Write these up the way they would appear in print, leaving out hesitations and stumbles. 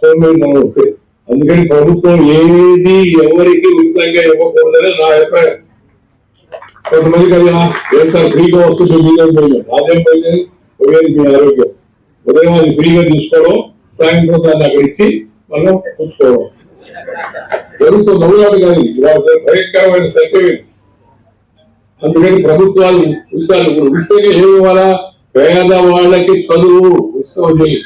సోమేధనం వస్తాయి. అందుకని ప్రభుత్వం ఏది ఎవరికి ఉచితంగా ఇవ్వకూడదని నా అభిప్రాయం. కొంతమందికి అది ఏం సార్ ఫ్రీగా వస్తుంది మీదేం పోయింది, అదేం పోయింది, పోయేది మీ ఆరోగ్యం. ఉదయం అది ఫ్రీగా తీసుకోవడం, సాయంత్రం దాన్ని అక్కడ ఇచ్చి మనం పుచ్చుకోవడం జరుగుతుంది. నవ్వులాడు కానీ భయంకరమైన సంఖ్య. అందుకని ప్రభుత్వాలు ఉచితాలు ఇప్పుడు ఉచితంగా ఏమి ఇవ్వాలా? పేదవాళ్ళకి చదువు ఉచితం చేయి,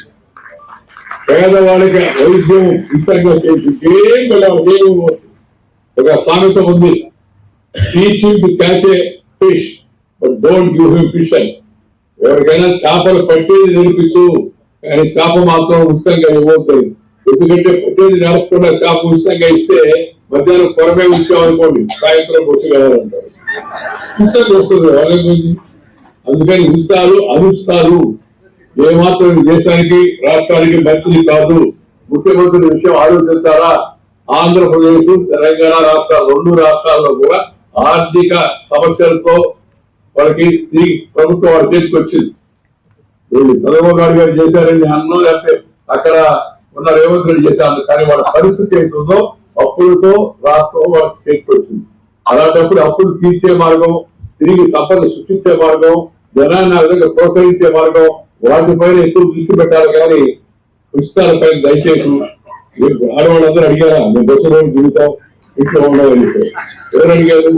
పేదవాళ్ళకి వైద్యం ఉచితంగా చేసి ఏం వెళ్ళాలి. ఒక సామెత ఉంది, teaching to catch A fish but don't give him fish అని. ఎవరికైనా చేపలు పట్టేది నేర్పించు, కానీ చేప మాత్రం ఉచితంగా ఇవ్వబోతుంది. ఎందుకంటే పట్టేది నడపకుండా చేప ఉచితంగా ఇస్తే మధ్యాహ్నం కొరమే ఉంచామనుకోండి, సాయంత్రం వచ్చి కావాలంటారు, ఉచితంగా వస్తుంది వాళ్ళకి. అందుకని ఉచితాలు అనుచితాలు ఏమాత్రం దేశానికి రాష్ట్రానికి మంచిది కాదు. ముఖ్యమంత్రి విషయం ఆలోచించాలా. ఆంధ్రప్రదేశ్ తెలంగాణ రాష్ట్రాలు రెండు రాష్ట్రాల్లో కూడా ఆర్థిక సమస్యలతో వాళ్ళకి ప్రభుత్వం వాడు చేసుకొచ్చింది. వీళ్ళు చంద్రబాబు నాయుడు గారు చేశారని అన్నో, లేకపోతే అక్కడ ఉన్న రేవంత్ రెడ్డి చేశారు. కానీ వాళ్ళ పరిస్థితి ఏంటుందో అప్పులతో రాష్ట్రం వాళ్ళకి చేసుకొచ్చింది. అలాంటప్పుడు అప్పులు తీర్చే మార్గం, తిరిగి సంపద సృష్టించే మార్గం, జనాన్ని ఆ విధంగా ప్రోత్సహించే మార్గం, వాటిపైన ఎక్కువ దృష్టి పెట్టాలి. కానీ ఉచితాలపైన దయచేసి ఆడవాళ్ళందరూ అడిగారా మేము బస్సు రోజు దిగుతాం ఇంట్లో ఉండవని, ఎవరు అడిగారు?